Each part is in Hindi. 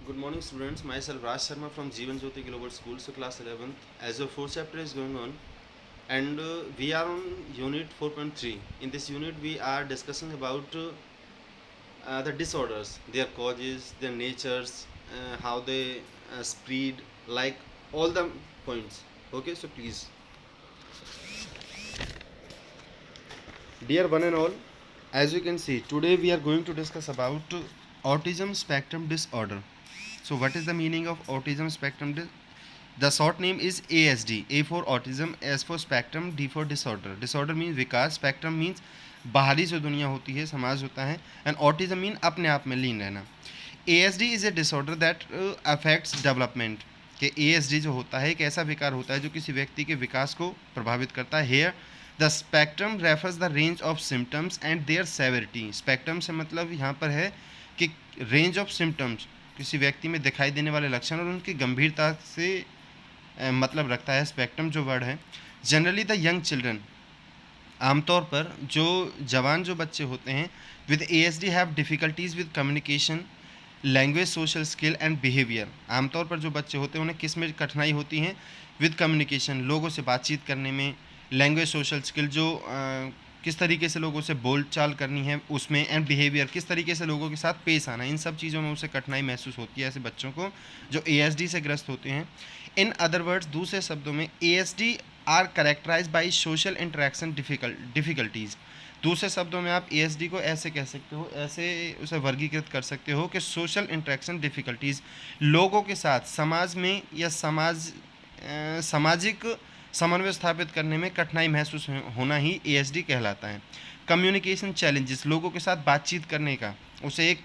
Good morning, students. Myself Raj Sharma from Jeevan Jyoti Global School, so class 11th. As your fourth chapter is going on, and we are on unit 4.3. In this unit, we are discussing about the disorders, their causes, their natures, how they spread, like all the points. Okay, so please, dear one and all, as you can see, today we are going to discuss about autism spectrum disorder. So, what is the meaning of autism spectrum The short name is ASD. A for autism, S for spectrum, D for disorder. Disorder means विकार, spectrum means बाहरी जो दुनिया होती है, समाज होता है, and autism mean अपने आप में लीन रहना. ASD is a disorder that affects development. कि ASD जो होता है एक ऐसा विकार होता है जो किसी व्यक्ति के विकास को प्रभावित करता है. Here the spectrum refers the range of symptoms and their severity. Spectrum से मतलब यहाँ पर है कि range of symptoms किसी व्यक्ति में दिखाई देने वाले लक्षण और उनकी गंभीरता से मतलब रखता है स्पेक्ट्रम जो वर्ड है. जनरली द यंग चिल्ड्रन, आमतौर पर जो जवान जो बच्चे होते हैं with ASD have difficulties with communication, language, social skill and behaviour. आमतौर पर जो बच्चे होते हैं उन्हें किस में कठिनाई होती है? विद कम्युनिकेशन, लोगों से बातचीत करने में, लैंग्वेज, सोशल स्किल जो किस तरीके से लोगों से बोल चाल करनी है उसमें, एंड बिहेवियर किस तरीके से लोगों के साथ पेश आना, इन सब चीज़ों में उसे कठिनाई महसूस होती है ऐसे बच्चों को जो ASD से ग्रस्त होते हैं. इन अदर वर्ड्स, दूसरे शब्दों में, ASD are characterize by social interaction difficulties. दूसरे शब्दों में आप ASD को ऐसे कह सकते हो, ऐसे उसे वर्गीकृत कर सकते हो कि सोशल इंटरेक्शन डिफ़िकल्टीज़, लोगों के साथ समाज में या सामाजिक समन्वय स्थापित करने में कठिनाई महसूस होना ही ASD कहलाता है. कम्युनिकेशन चैलेंजेस, लोगों के साथ बातचीत करने का उसे एक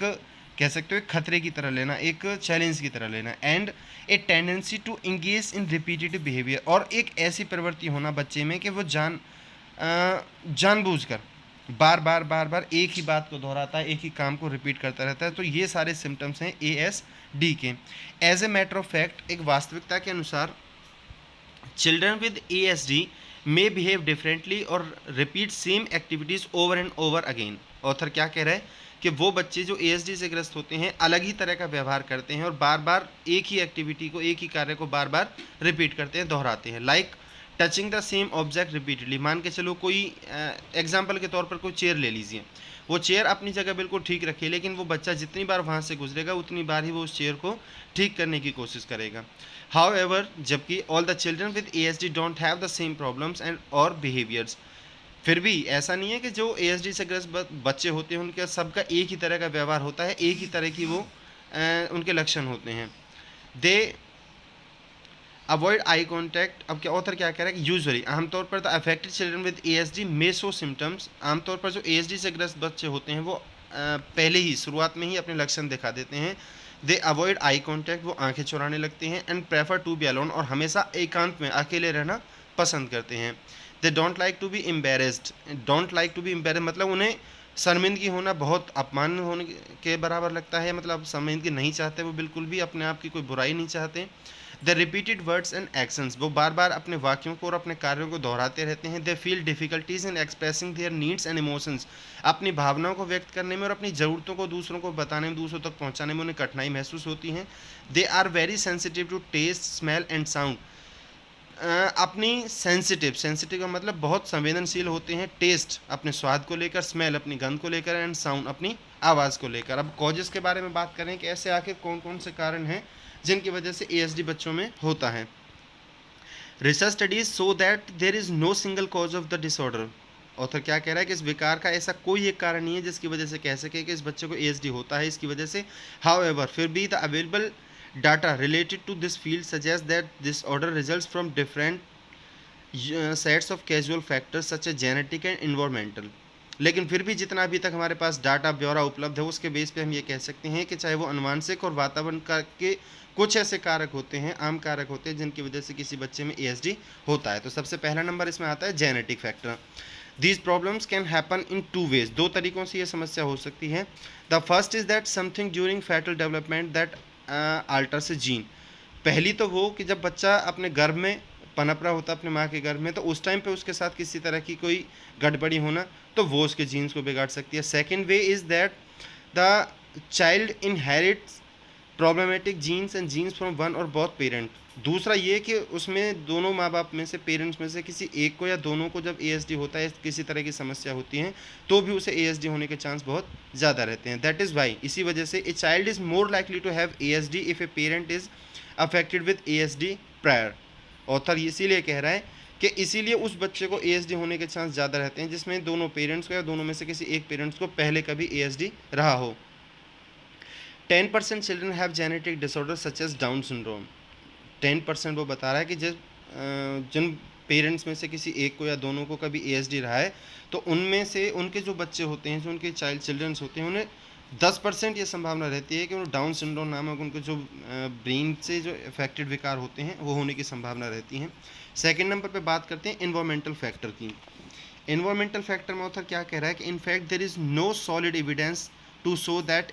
कह सकते हो एक खतरे की तरह लेना, एक चैलेंज की तरह लेना. And a tendency to engage in repetitive behaviour, और एक ऐसी प्रवृत्ति होना बच्चे में कि वो जानबूझकर बार बार एक ही बात को दोहराता है, एक ही काम को रिपीट करता रहता है. तो ये सारे सिम्टम्स हैं ASD के. As a matter of fact, एक वास्तविकता के अनुसार children with ASD may behave differently और repeat same activities over and over again. Author क्या कह रहा है कि वो बच्चे जो ASD से ग्रस्त होते हैं अलग ही तरह का व्यवहार करते हैं और बार बार एक ही एक्टिविटी को, एक ही कार्य को बार बार रिपीट करते हैं, दोहराते हैं. Like touching the same object repeatedly. मान के चलो कोई एग्जाम्पल के तौर पर कोई चेयर ले लीजिए. वो चेयर अपनी जगह बिल्कुल ठीक रखी है, लेकिन वो बच्चा जितनी बार वहाँ से गुजरेगा उतनी बार ही वो उस चेयर को ठीक करने की कोशिश करेगा. However, जबकि all the children with ASD don't have the same problems and or behaviors. फिर भी ऐसा नहीं है कि जो ASD से ग्रस्त बच्चे होते हैं उनका सबका एक ही तरह का व्यवहार होता है, एक ही तरह की वो उनके लक्षण होते हैं. दे अवॉइड आई कॉन्टैक्ट. अब क्या ऑथर क्या कह रहा है कि यूजुअली आमतौर पर the affected children with ASD may show symptoms. आमतौर पर जो ASD से ग्रस्त बच्चे होते हैं वो पहले ही शुरुआत में ही अपने लक्षण दिखा देते हैं. दे अवॉइड आई कॉन्टैक्ट, वो आंखें चुराने लगते हैं. And prefer to be alone, और हमेशा एकांत में अकेले रहना पसंद करते हैं. They don't like to be embarrassed. Don't like to be embarrassed मतलब उन्हें शर्मिंदगी होना बहुत अपमान होने के बराबर लगता है, मतलब शर्मिंदगी नहीं चाहते वो बिल्कुल भी, अपने आप की कोई बुराई नहीं चाहते. The repeated words and actions, वो बार बार अपने वाक्यों को और अपने कार्यों को दोहराते रहते हैं. They feel difficulties in expressing there needs and emotions, अपनी भावनाओं को व्यक्त करने में और अपनी ज़रूरतों को दूसरों को बताने में, दूसरों तक पहुंचाने में उन्हें कठिनाई महसूस होती है. They are very sensitive to taste, smell and sound. अपनी सेंसिटिव का मतलब बहुत संवेदनशील होते हैं. टेस्ट अपने स्वाद को लेकर, स्मेल अपनी गंध को लेकर, एंड साउंड अपनी आवाज़ को लेकर. अब कॉजेस के बारे में बात करें कि ऐसे आखिर कौन कौन से कारण हैं जिनकी वजह से ASD बच्चों में होता है. Research studies so that there is no single cause of the disorder. Author क्या कह रहा है कि इस विकार का ऐसा कोई एक कारण नहीं है जिसकी वजह से कह सके कि इस बच्चे को ASD होता है इसकी वजह से. हाउएवर, फिर भी the available data related to this field suggest that disorder results from different sets of casual factors such a genetic and environmental. लेकिन फिर भी जितना अभी तक हमारे पास डाटा ब्यौरा उपलब्ध है उसके बेस पे हम ये कह सकते हैं कि चाहे वो अनुवांशिक और वातावरण का के कुछ ऐसे कारक होते हैं, आम कारक होते हैं जिनकी वजह से किसी बच्चे में ASD होता है. तो सबसे पहला नंबर इसमें आता है genetic factor. These problems can happen in two ways, दो तरीक़ों से ये समस्या हो सकती है. The first is that something during foetal development that alters gene. पहली तो वो कि जब बच्चा अपने गर्भ में पनप रहा होता अपने माँ के गर्भ में, तो उस टाइम पे उसके साथ किसी तरह की कोई गड़बड़ी होना तो वो उसके जीन्स को बिगाड़ सकती है. Second way is that the child inherits problematic genes and genes from one or both parent. दूसरा ये कि उसमें दोनों माँ बाप में से, पेरेंट्स में से किसी एक को या दोनों को जब ASD होता है, किसी तरह की समस्या होती है, तो भी उसे ASD होने के चांस बहुत ज़्यादा रहते हैं। दैट इज़ वाई, इसी वजह से a child is more likely to have ASD if a parent is affected with ASD prior. Author इसीलिए कह रहा है कि इसीलिए उस बच्चे को ASD होने के चांस ज़्यादा रहते हैं जिसमें दोनों पेरेंट्स को या दोनों में से किसी एक पेरेंट्स को पहले कभी ASD रहा हो। 10% children have genetic disorder such as Down syndrome. 10% वो बता रहा है कि जिन पेरेंट्स में से किसी एक को या दोनों को कभी ASD रहा है, तो उनमें से उनके जो बच्चे होते हैं, जो उनके चिल्ड्रंस होते हैं, उन्हें 10% ये संभावना रहती है कि उन्हें डाउन सिंड्रोम नामक उनके जो ब्रेन से जो इफेक्टेड विकार होते हैं वो होने की संभावना रहती है। सेकेंड नंबर पे बात करते हैं इन्वायरमेंटल फैक्टर की। इन्वायरमेंटल फैक्टर में ऑथर क्या कह रहा है कि in fact there is no solid evidence to show that